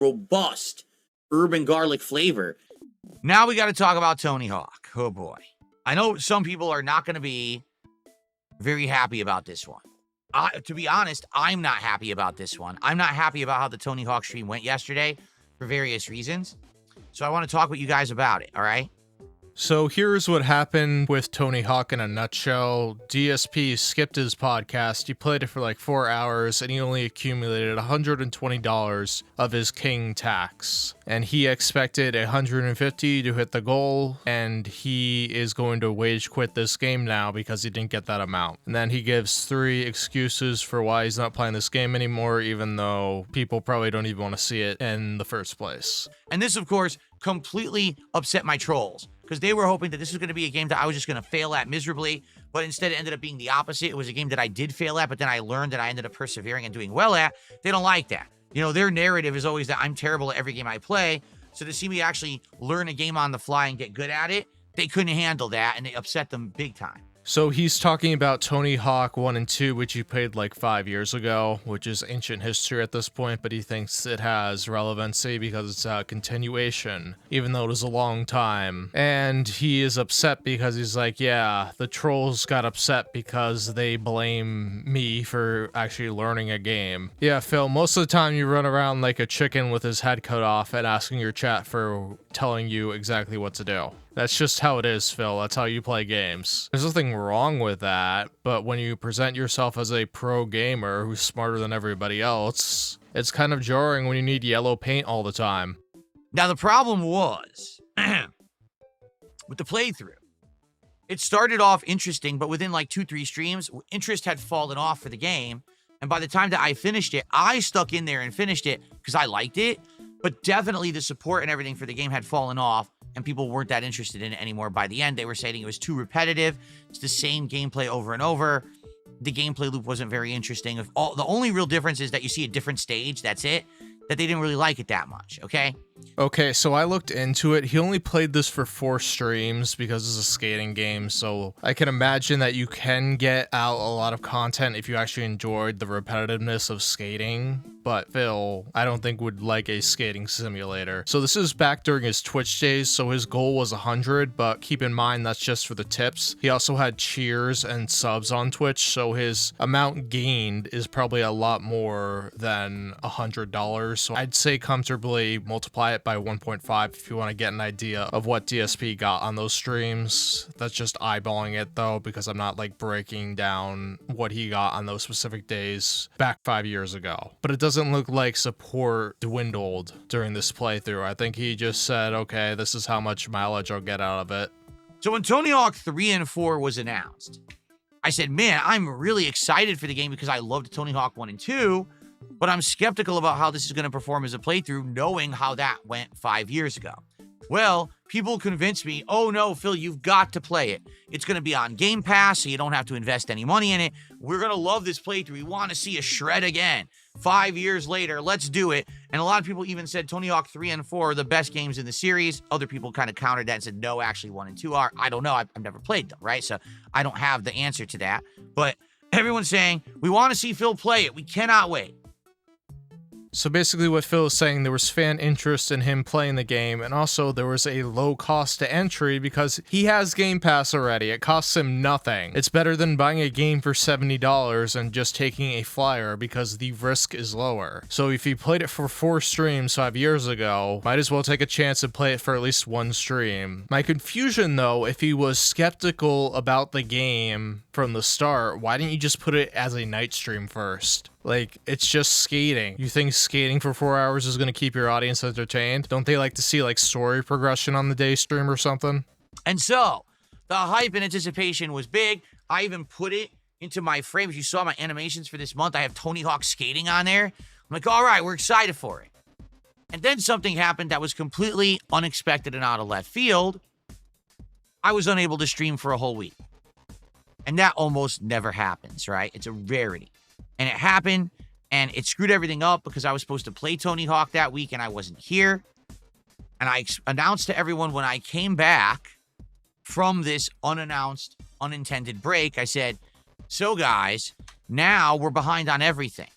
robust urban garlic flavor. Now we got to talk about Tony Hawk. Oh boy. I know some people are not going to be very happy about this one. To be honest, I'm not happy about this one. I'm not happy about how the Tony Hawk stream went yesterday for various reasons. So I want to talk with you guys about it, all right? So here's what happened with Tony Hawk in a nutshell. DSP skipped his podcast. He played it for like 4 hours and he only accumulated $120 of his king tax. And he expected $150 to hit the goal, and he is going to wage quit this game now because he didn't get that amount. And then he gives 3 excuses for why he's not playing this game anymore, even though people probably don't even want to see it in the first place. And this, of course, completely upset my trolls, because they were hoping that this was going to be a game that I was just going to fail at miserably, but instead it ended up being the opposite. It was a game that I did fail at, but then I learned that I ended up persevering and doing well at. They don't like that. You know, their narrative is always that I'm terrible at every game I play, so to see me actually learn a game on the fly and get good at it, they couldn't handle that, and it upset them big time. So he's talking about Tony Hawk 1 and 2, which he played like 5 years ago, which is ancient history at this point, but he thinks it has relevancy because it's a continuation, even though it was a long time. And he is upset because he's like, yeah, the trolls got upset because they blame me for actually learning a game. Yeah, Phil, most of the time you run around like a chicken with his head cut off and asking your chat for telling you exactly what to do. That's just how it is, Phil. That's how you play games. There's nothing wrong with that, but when you present yourself as a pro gamer who's smarter than everybody else, it's kind of jarring when you need yellow paint all the time. Now, the problem was, with the playthrough, it started off interesting, but within like 2-3 streams, interest had fallen off for the game, and by the time that I finished it, I stuck in there and finished it because I liked it, but definitely the support and everything for the game had fallen off, and people weren't that interested in it anymore. By the end, they were saying it was too repetitive. It's the same gameplay over and over. The gameplay loop wasn't very interesting. The only real difference is that you see a different stage. That's it. That they didn't really like it that much, okay? Okay, so I looked into it. He only played this for 4 streams because it's a skating game, so I can imagine that you can get out a lot of content if you actually enjoyed the repetitiveness of skating, but Phil, I don't think would like a skating simulator. So this is back during his Twitch days, so his goal was 100, but keep in mind that's just for the tips. He also had cheers and subs on Twitch, so his amount gained is probably a lot more than $100, so I'd say comfortably multiply it by 1.5 if you want to get an idea of what DSP got on those streams. That's just eyeballing it though, because I'm not like breaking down what he got on those specific days back 5 years ago. But it doesn't look like support dwindled during this playthrough. I think he just said, okay, this is how much mileage I'll get out of it. So when Tony Hawk 3 and 4 was announced, I said, man, I'm really excited for the game because I loved Tony Hawk 1 and 2, but I'm skeptical about how this is going to perform as a playthrough, knowing how that went 5 years ago. Well, people convinced me, oh no, Phil, you've got to play it. It's going to be on Game Pass, so you don't have to invest any money in it. We're going to love this playthrough. We want to see a shred again. 5 years later, let's do it. And a lot of people even said Tony Hawk 3 and 4 are the best games in the series. Other people kind of countered that and said, no, actually 1 and 2 are. I don't know. I've never played them, right? So I don't have the answer to that. But everyone's saying, we want to see Phil play it. We cannot wait. So basically what Phil is saying, there was fan interest in him playing the game, and also there was a low cost to entry because he has Game Pass already. It costs him nothing. It's better than buying a game for $70 and just taking a flyer because the risk is lower. So if he played it for 4 streams 5 years ago, might as well take a chance and play it for at least 1 stream. My confusion though, if he was skeptical about the game from the start, why didn't you just put it as a night stream first? Like, it's just skating. You think skating for 4 hours is going to keep your audience entertained? Don't they like to see, like, story progression on the day stream or something? And so, the hype and anticipation was big. I even put it into my frame. If you saw my animations for this month, I have Tony Hawk skating on there. I'm like, all right, we're excited for it. And then something happened that was completely unexpected and out of left field. I was unable to stream for a whole week. And that almost never happens, right? It's a rarity. And it happened, and it screwed everything up because I was supposed to play Tony Hawk that week, and I wasn't here. And I announced to everyone when I came back from this unannounced, unintended break, I said, so guys, now we're behind on everything.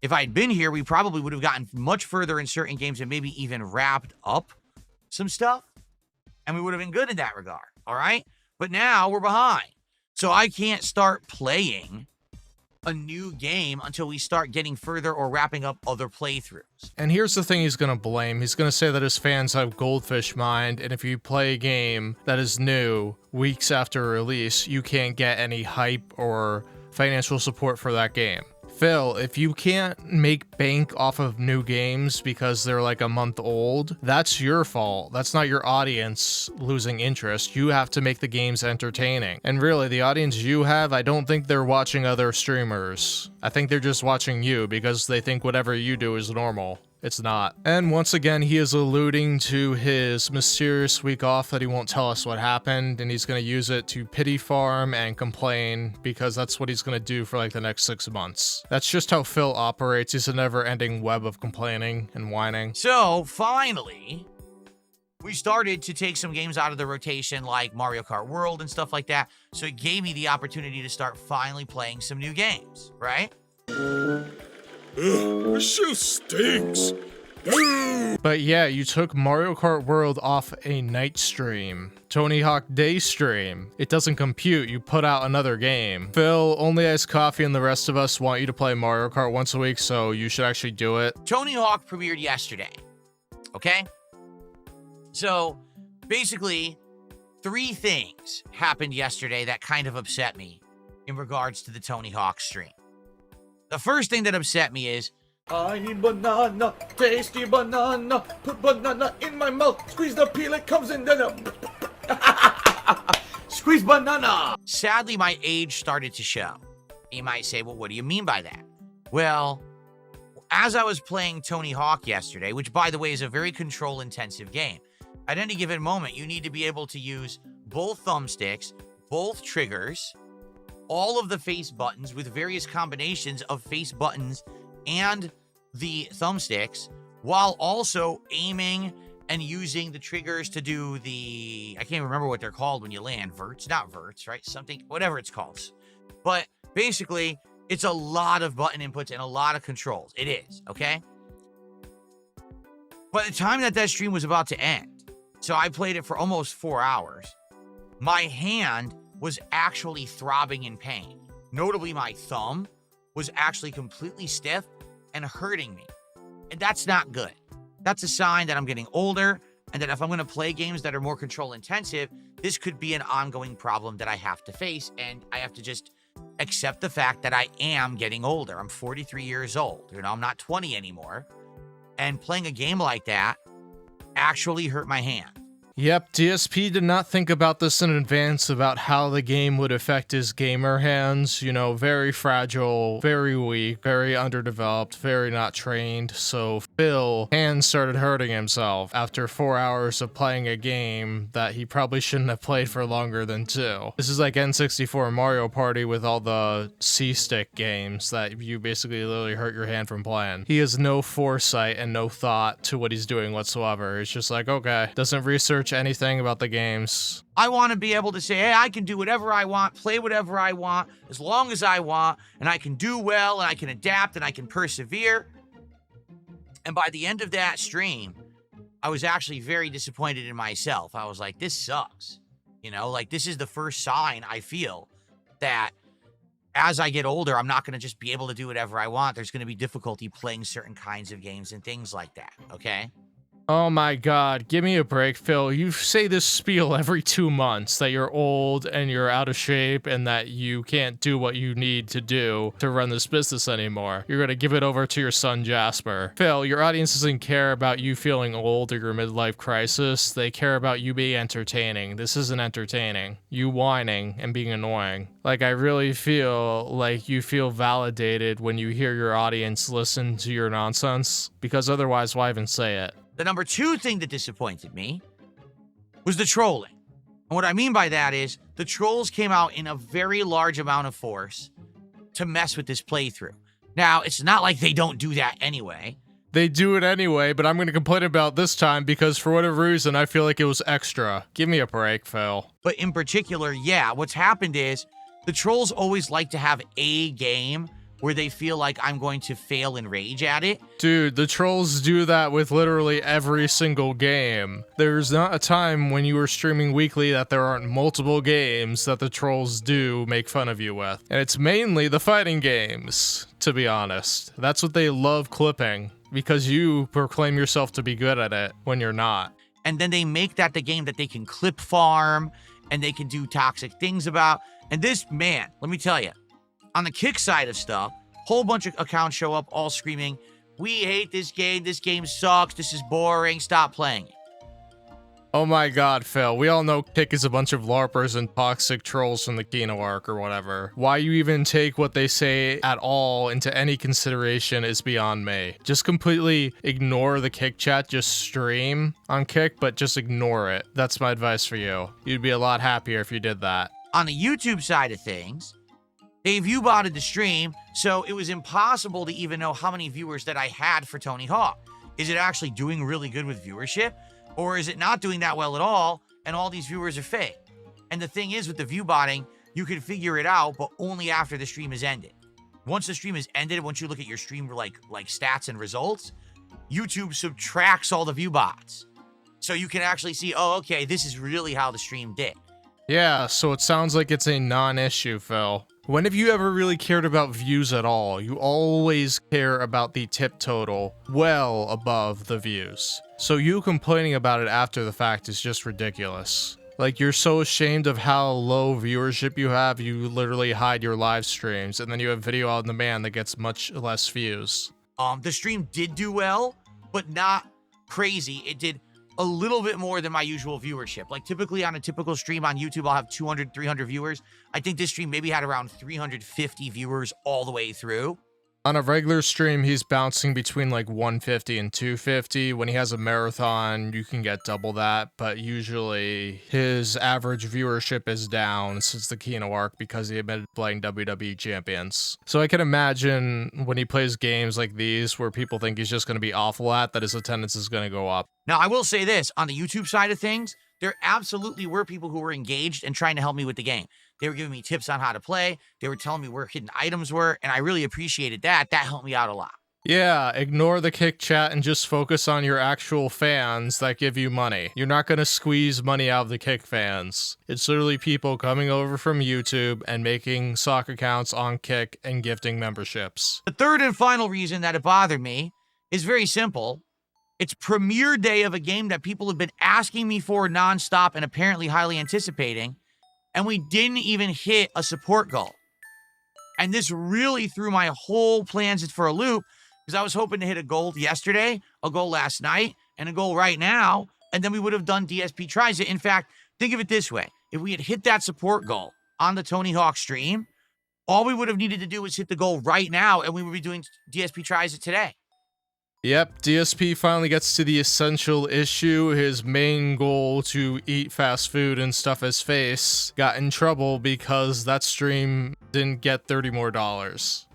If I had been here, we probably would have gotten much further in certain games and maybe even wrapped up some stuff. And we would have been good in that regard, all right? But now we're behind. So I can't start playing a new game until we start getting further or wrapping up other playthroughs. And here's the thing he's going to blame. He's going to say that his fans have goldfish mind, and if you play a game that is new weeks after release, you can't get any hype or financial support for that game. Phil, if you can't make bank off of new games because they're like a month old, that's your fault. That's not your audience losing interest. You have to make the games entertaining. And really, the audience you have, I don't think they're watching other streamers. I think they're just watching you because they think whatever you do is normal. It's not. And once again, he is alluding to his mysterious week off that he won't tell us what happened, and he's going to use it to pity farm and complain because that's what he's going to do for like the next 6 months. That's just how Phil operates. He's a never-ending web of complaining and whining. So finally, we started to take some games out of the rotation like Mario Kart World and stuff like that. So it gave me the opportunity to start finally playing some new games, right? This shoe stinks. But yeah, you took Mario Kart World off a night stream. Tony Hawk Day stream. It doesn't compute, you put out another game. Phil, Only Iced Coffee and the rest of us want you to play Mario Kart once a week, so you should actually do it. Tony Hawk premiered yesterday, okay? So basically, 3 things happened yesterday that kind of upset me in regards to the Tony Hawk stream. The first thing that upset me is, I need banana, tasty banana, put banana in my mouth, squeeze the peel, it comes in, then squeeze banana. sadly, my age started to show. You might say, well, what do you mean by that? Well, as I was playing Tony Hawk yesterday, which by the way is a very control-intensive game, at any given moment, you need to be able to use both thumbsticks, both triggers, all of the face buttons with various combinations of face buttons and the thumbsticks, while also aiming and using the triggers to do the, I can't remember what they're called when you land, verts, not verts, right? Something, whatever it's called. But basically, it's a lot of button inputs and a lot of controls. It is, okay? By the time that stream was about to end, so I played it for almost 4 hours, my hand was actually throbbing in pain. Notably, my thumb was actually completely stiff and hurting me. And that's not good. That's a sign that I'm getting older and that if I'm going to play games that are more control intensive, this could be an ongoing problem that I have to face, and I have to just accept the fact that I am getting older. I'm 43 years old. You know, I'm not 20 anymore. And playing a game like that actually hurt my hand. Yep, DSP did not think about this in advance about how the game would affect his gamer hands. You know, very fragile, very weak, very underdeveloped, very not trained. So Phil hands started hurting himself after 4 hours of playing a game that he probably shouldn't have played for longer than 2. This is like N64 Mario Party with all the C-stick games that you basically literally hurt your hand from playing. He has no foresight and no thought to what he's doing whatsoever. It's just like, okay, doesn't research anything about the games. I want to be able to say, hey, I can do whatever I want, play whatever I want, as long as I want, and I can do well, and I can adapt, and I can persevere. And by the end of that stream, I was actually very disappointed in myself. I was like, this sucks. You know, like, this is the first sign I feel that as I get older, I'm not going to just be able to do whatever I want. There's going to be difficulty playing certain kinds of games and things like that, okay? Oh my god, give me a break, Phil. You say this spiel every 2 months that you're old and you're out of shape and that you can't do what you need to do to run this business anymore. You're gonna give it over to your son, Jasper. Phil, your audience doesn't care about you feeling old or your midlife crisis. They care about you being entertaining. This isn't entertaining. You whining and being annoying. Like, I really feel like you feel validated when you hear your audience listen to your nonsense, because otherwise, why even say it? The number 2 thing that disappointed me was the trolling. And what I mean by that is the trolls came out in a very large amount of force to mess with this playthrough. Now, it's not like they don't do that anyway. They do it anyway, but I'm going to complain about this time because for whatever reason, I feel like it was extra. Give me a break, Phil. But in particular, yeah, what's happened is the trolls always like to have a game where they feel like I'm going to fail and rage at it. Dude, the trolls do that with literally every single game. There's not a time when you are streaming weekly that there aren't multiple games that the trolls do make fun of you with. And it's mainly the fighting games, to be honest. That's what they love clipping, because you proclaim yourself to be good at it when you're not. And then they make that the game that they can clip farm and they can do toxic things about. And this, man, let me tell you, on the kick side of stuff, whole bunch of accounts show up all screaming, "We hate this game sucks, this is boring, stop playing it." Oh my god, Phil, we all know Kick is a bunch of LARPers and toxic trolls from the Kino arc or whatever. Why you even take what they say at all into any consideration is beyond me. Just completely ignore the Kick chat, just stream on Kick, but just ignore it. That's my advice for you. You'd be a lot happier if you did that. On the YouTube side of things, they view-botted the stream, so it was impossible to even know how many viewers that I had for Tony Hawk. Is it actually doing really good with viewership? Or is it not doing that well at all, and all these viewers are fake? And the thing is, with the view-botting, you can figure it out, but only after the stream is ended. Once the stream is ended, once you look at your stream like stats and results, YouTube subtracts all the view bots. So you can actually see, oh, okay, this is really how the stream did. Yeah, so it sounds like it's a non-issue, Phil. When have you ever really cared about views at all? You always care about the tip total well above the views. So you complaining about it after the fact is just ridiculous. Like, you're so ashamed of how low viewership you have, you literally hide your live streams, and then you have video on demand that gets much less views. The stream did do well, but not crazy. It did a little bit more than my usual viewership. Like, typically on a typical stream on YouTube, I'll have 200, 300 viewers. I think this stream maybe had around 350 viewers all the way through. On a regular stream, he's bouncing between like 150 and 250. When he has a marathon, you can get double that, but usually his average viewership is down since the Kino arc because he admitted playing WWE champions. So I can imagine when he plays games like these where people think he's just going to be awful at, that his attendance is going to go up. Now, I will say this, on the YouTube side of things, there absolutely were people who were engaged and trying to help me with the game. They were giving me tips on how to play. They were telling me where hidden items were, and I really appreciated that. That helped me out a lot. Yeah, ignore the Kick chat and just focus on your actual fans that give you money. You're not going to squeeze money out of the Kick fans. It's literally people coming over from YouTube and making sock accounts on Kick and gifting memberships. The third and final reason that it bothered me is very simple. It's premiere day of a game that people have been asking me for nonstop and apparently highly anticipating, and we didn't even hit a support goal. And this really threw my whole plans for a loop, because I was hoping to hit a goal yesterday, a goal last night, and a goal right now, and then we would have done DSP tries it. In fact, think of it this way. If we had hit that support goal on the Tony Hawk stream, all we would have needed to do was hit the goal right now, and we would be doing DSP tries it today. Yep, DSP finally gets to the essential issue. His main goal to eat fast food and stuff his face got in trouble because that stream didn't get $30 more.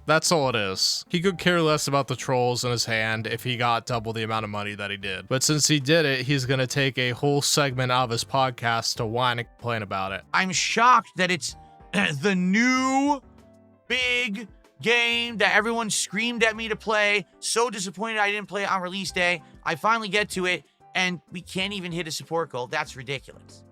That's all it is. He could care less about the trolls in his hand if he got double the amount of money that he did. But since he did it, he's gonna take a whole segment out of his podcast to whine and complain about it. I'm shocked that it's the new big game that everyone screamed at me to play. So disappointed I didn't play it on release day. I finally get to it, and we can't even hit a support goal. That's ridiculous.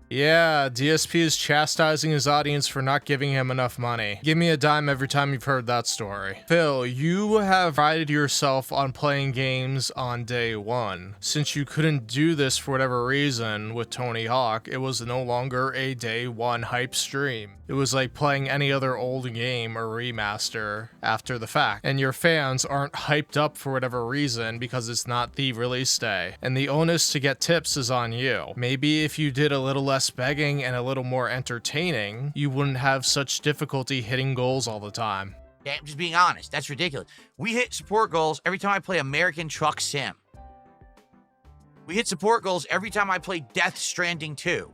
Yeah, DSP is chastising his audience for not giving him enough money. Give me a dime every time you've heard that story. Phil, you have prided yourself on playing games on day one. Since you couldn't do this for whatever reason with Tony Hawk, it was no longer a day one hype stream. It was like playing any other old game or remaster after the fact. And your fans aren't hyped up for whatever reason because it's not the release day. And the onus to get tips is on you. Maybe if you did a little less begging and a little more entertaining, you wouldn't have such difficulty hitting goals all the time. Yeah, I'm just being honest. That's ridiculous. We hit support goals every time I play American Truck Sim. We hit support goals every time I play Death Stranding 2.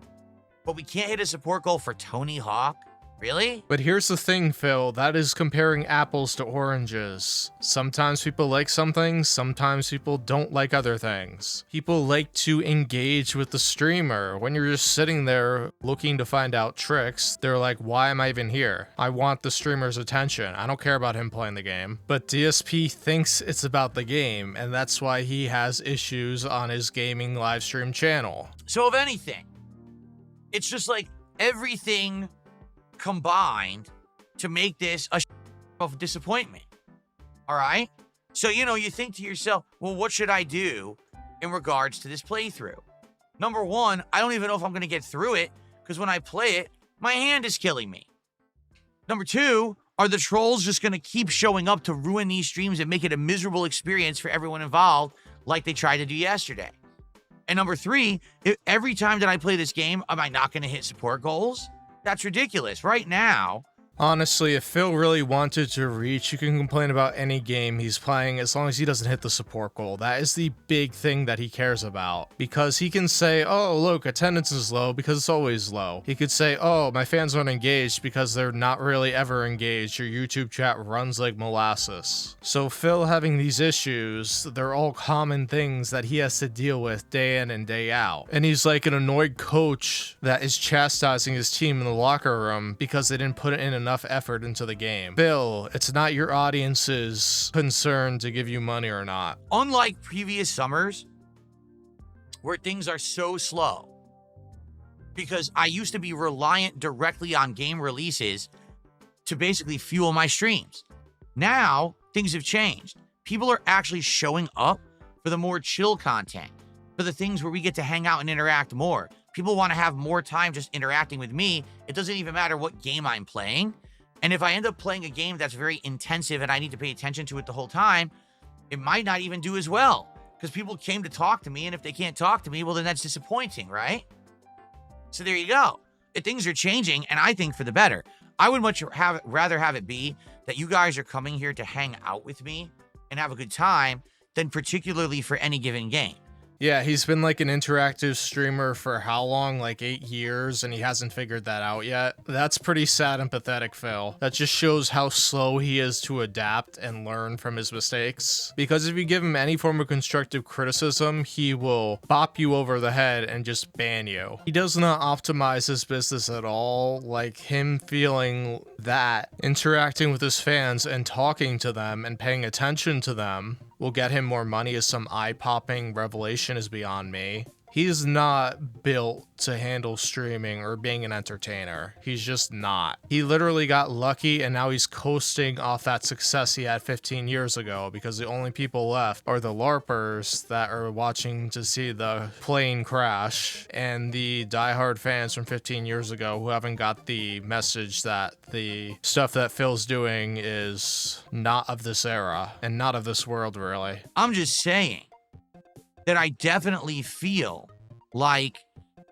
But we can't hit a support goal for Tony Hawk? Really? But here's the thing, Phil, that is comparing apples to oranges. Sometimes people like some things, sometimes people don't like other things. People like to engage with the streamer. When you're just sitting there looking to find out tricks, they're like, why am I even here? I want the streamer's attention. I don't care about him playing the game. But DSP thinks it's about the game, and that's why he has issues on his gaming live stream channel. So if anything, it's just like everything combined to make this a of disappointment. All right? So, you think to yourself, well, what should I do in regards to this playthrough? Number one, I don't even know if I'm going to get through it because when I play it, my hand is killing me. Number two, are the trolls just going to keep showing up to ruin these streams and make it a miserable experience for everyone involved like they tried to do yesterday? And number three, every time that I play this game, am I not going to hit support goals? That's ridiculous. Right now, Honestly, if Phil really wanted to reach, you can complain about any game he's playing as long as he doesn't hit the support goal. That is the big thing that he cares about. Because he can say, oh, look, attendance is low because it's always low. He could say, oh, my fans aren't engaged because they're not really ever engaged. Your YouTube chat runs like molasses. So Phil having these issues, they're all common things that he has to deal with day in and day out. And he's like an annoyed coach that is chastising his team in the locker room because they didn't put in enough effort into the game. Phil, it's not your audience's concern to give you money or not. unlike previous summers where things are so slow, because I used to be reliant directly on game releases to basically fuel my streams. Now, things have changed. People are actually showing up for the more chill content, for the things where we get to hang out and interact more. People want to have more time just interacting with me. It doesn't even matter what game I'm playing. And if I end up playing a game that's very intensive and I need to pay attention to it the whole time, it might not even do as well because people came to talk to me. And if they can't talk to me, well, then that's disappointing, right? So there you go. Things are changing, and I think for the better. I would much rather have it be that you guys are coming here to hang out with me and have a good time than particularly for any given game. Yeah, he's been like an interactive streamer for how long? Like 8 years, and he hasn't figured that out yet. That's pretty sad and pathetic, Phil. That just shows how slow he is to adapt and learn from his mistakes. Because if you give him any form of constructive criticism, he will bop you over the head and just ban you. He does not optimize his business at all. Like him feeling that interacting with his fans and talking to them and paying attention to them will get him more money as some eye-popping revelation is beyond me. He's not built to handle streaming or being an entertainer. He's just not. He literally got lucky and now he's coasting off that success he had 15 years ago because the only people left are the LARPers that are watching to see the plane crash and the diehard fans from 15 years ago who haven't got the message that the stuff that Phil's doing is not of this era and not of this world, really. I'm just saying that I definitely feel like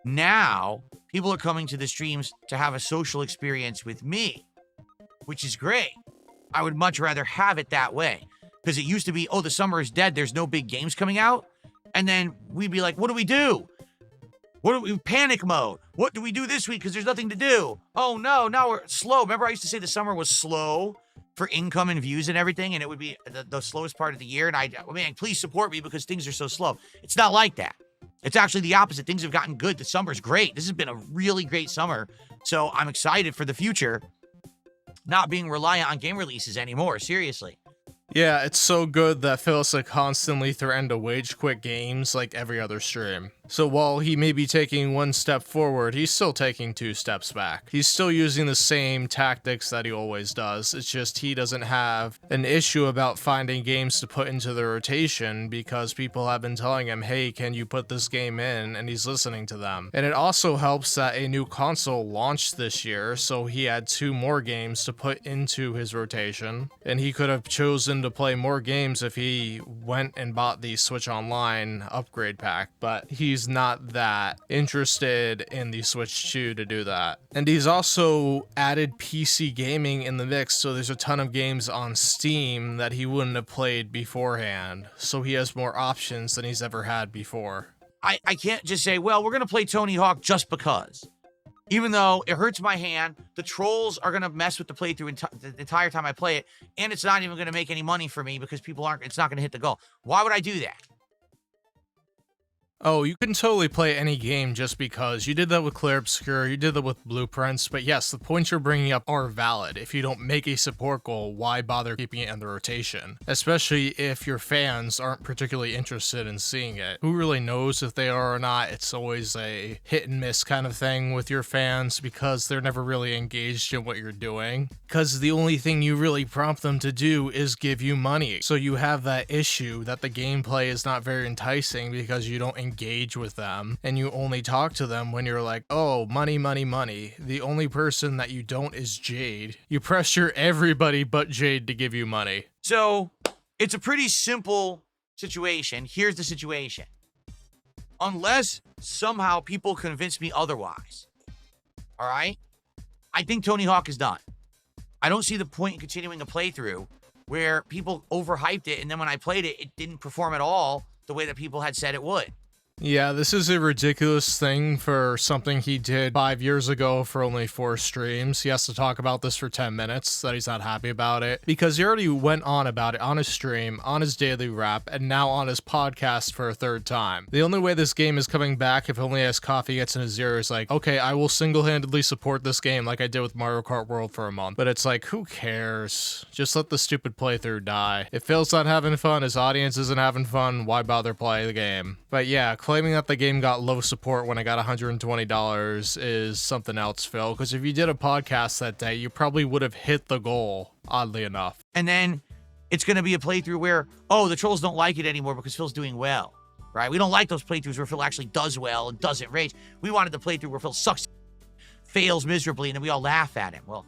now people are coming to the streams to have a social experience with me, which is great. I would much rather have it that way because it used to be, oh, the summer is dead. There's no big games coming out. And then we'd be like, what do we do? Panic mode. What do we do this week? Because there's nothing to do. Oh no, now we're slow. Remember I used to say the summer was slow for income and views and everything, and it would be the slowest part of the year. And man, please support me because things are so slow. It's not like that. It's actually the opposite. Things have gotten good. The summer's great. This has been a really great summer. So I'm excited for the future, not being reliant on game releases anymore. Seriously. Yeah, it's so good that Phil's like constantly threatened to wage quit games like every other stream. So while he may be taking one step forward, he's still taking 2 steps back. He's still using the same tactics that he always does. It's just he doesn't have an issue about finding games to put into the rotation because people have been telling him, hey, can you put this game in? And he's listening to them. And it also helps that a new console launched this year, so he had 2 more games to put into his rotation. And he could have chosen to play more games if he went and bought the Switch Online upgrade pack, but he's not that interested in the Switch 2 to do that. And he's also added PC gaming in the mix, so there's a ton of games on Steam that he wouldn't have played beforehand, so he has more options than he's ever had before. I can't just say, well, we're going to play Tony Hawk just because. Even though it hurts my hand, the trolls are going to mess with the playthrough the entire time I play it, and it's not even going to make any money for me because it's not going to hit the goal. Why would I do that? Oh, you can totally play any game just because. You did that with Clear Obscure, you did that with Blueprints, but yes, the points you're bringing up are valid. If you don't make a support goal, why bother keeping it in the rotation? Especially if your fans aren't particularly interested in seeing it. Who really knows if they are or not? It's always a hit and miss kind of thing with your fans because they're never really engaged in what you're doing. Because the only thing you really prompt them to do is give you money. So you have that issue that the gameplay is not very enticing because you don't engage with them and you only talk to them when you're like, oh, money, money, money. The only person that you don't is Jade. You pressure everybody but Jade to give you money. So it's a pretty simple situation. Here's the situation. Unless somehow people convince me otherwise, all right, I think Tony Hawk is done. I don't see the point in continuing a playthrough where people overhyped it and then when I played it, it didn't perform at all the way that people had said it would. Yeah, this is a ridiculous thing for something he did 5 years ago for only 4 streams. He has to talk about this for 10 minutes, that he's not happy about it, because he already went on about it on his stream, on his daily wrap, and now on his podcast for a 3rd time. The only way this game is coming back, if only as coffee gets in his ear, is like, okay, I will single-handedly support this game like I did with Mario Kart World for a month. But it's like, who cares? Just let the stupid playthrough die. If Phil's not having fun, his audience isn't having fun, why bother playing the game? But yeah, claiming that the game got low support when I got $120 is something else, Phil, because if you did a podcast that day, you probably would have hit the goal, oddly enough. And then it's going to be a playthrough where, oh, the trolls don't like it anymore because Phil's doing well, right? We don't like those playthroughs where Phil actually does well and doesn't rage. We wanted the playthrough where Phil sucks, fails miserably, and then we all laugh at him. Well,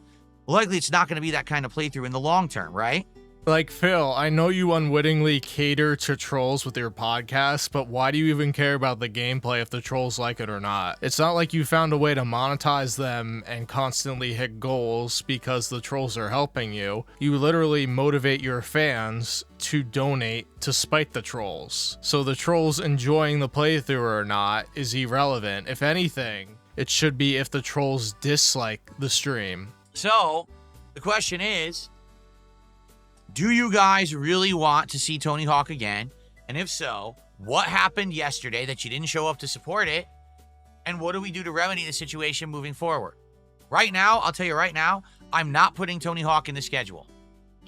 likely it's not going to be that kind of playthrough in the long term, right? Like, Phil, I know you unwittingly cater to trolls with your podcast, but why do you even care about the gameplay if the trolls like it or not? It's not like you found a way to monetize them and constantly hit goals because the trolls are helping you. You literally motivate your fans to donate to spite the trolls. So the trolls enjoying the playthrough or not is irrelevant. If anything, it should be if the trolls dislike the stream. So, the question is, do you guys really want to see Tony Hawk again? And if so, what happened yesterday that you didn't show up to support it? And what do we do to remedy the situation moving forward? Right now, I'll tell you right now, I'm not putting Tony Hawk in the schedule.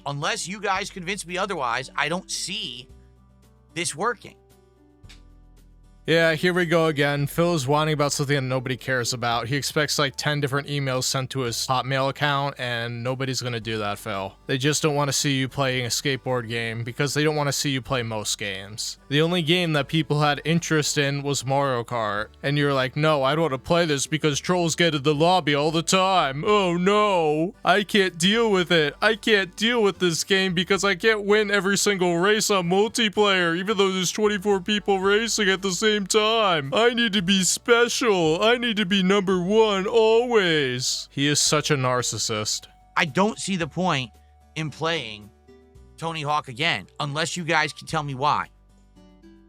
Unless you guys convince me otherwise, I don't see this working. Yeah, here we go again. Phil is whining about something that nobody cares about. He expects like 10 different emails sent to his Hotmail account, and nobody's gonna do that, Phil. They just don't want to see you playing a skateboard game because they don't want to see you play most games. The only game that people had interest in was Mario Kart, and you're like, no, I don't want to play this because trolls get in the lobby all the time. Oh no, I can't deal with it. I can't deal with this game because I can't win every single race on multiplayer, even though there's 24 people racing at the same time. I need to be special. I need to be number 1 always. He is such a narcissist. I don't see the point in playing Tony Hawk again, unless you guys can tell me why.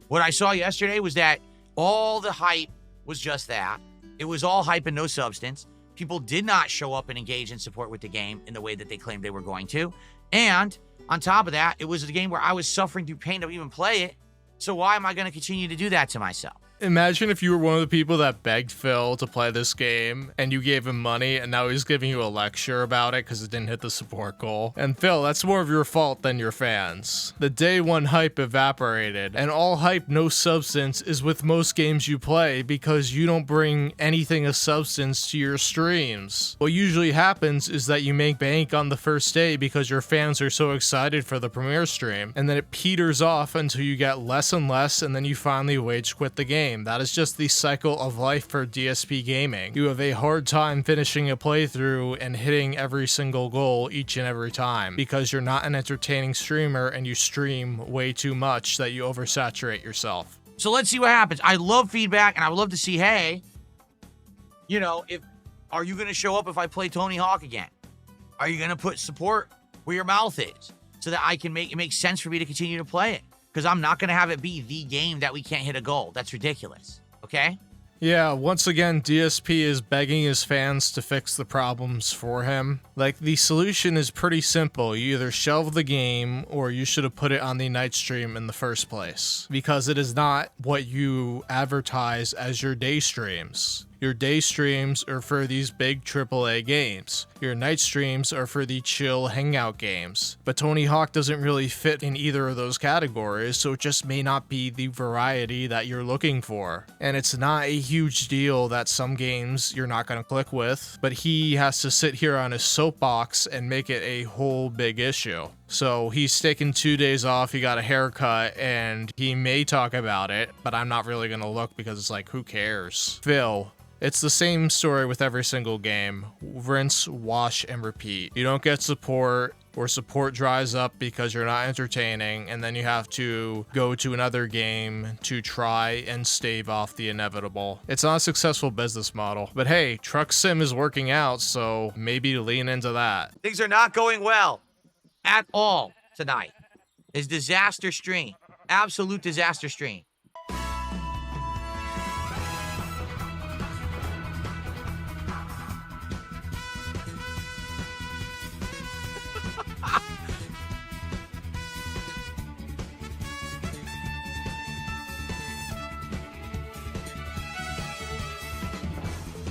What I saw yesterday was that all the hype was just that. It was all hype and no substance. People did not show up and engage in support with the game in the way that they claimed they were going to. And on top of that, it was a game where I was suffering through pain to even play it. So why am I going to continue to do that to myself? Imagine if you were one of the people that begged Phil to play this game and you gave him money and now he's giving you a lecture about it because it didn't hit the support goal. And Phil, that's more of your fault than your fans. The day one hype evaporated, and all hype, no substance is with most games you play because you don't bring anything of substance to your streams. What usually happens is that you make bank on the first day because your fans are so excited for the premiere stream, and then it peters off until you get less and less, and then you finally rage quit the game. That is just the cycle of life for DSPgaming. You have a hard time finishing a playthrough and hitting every single goal each and every time because you're not an entertaining streamer and you stream way too much that you oversaturate yourself. So let's see what happens. I love feedback, and I would love to see, hey, you know, are you going to show up if I play Tony Hawk again? Are you going to put support where your mouth is so that it makes sense for me to continue to play it? Because I'm not going to have it be the game that we can't hit a goal. That's ridiculous. Okay? Yeah, once again, DSP is begging his fans to fix the problems for him. Like, the solution is pretty simple. You either shelve the game, or you should have put it on the night stream in the first place. Because it is not what you advertise as your day streams. Your day streams are for these big AAA games. Your night streams are for the chill hangout games. But Tony Hawk doesn't really fit in either of those categories, so it just may not be the variety that you're looking for. And it's not a huge deal that some games you're not going to click with, but he has to sit here on his soapbox and make it a whole big issue. So he's taken 2 days off, he got a haircut, and he may talk about it, but I'm not really going to look because it's like, who cares? Phil. It's the same story with every single game. Rinse, wash, and repeat. You don't get support, or support dries up because you're not entertaining, and then you have to go to another game to try and stave off the inevitable. It's not a successful business model. But hey, Truck Sim is working out, so maybe lean into that. Things are not going well at all tonight. It's disaster stream. Absolute disaster stream.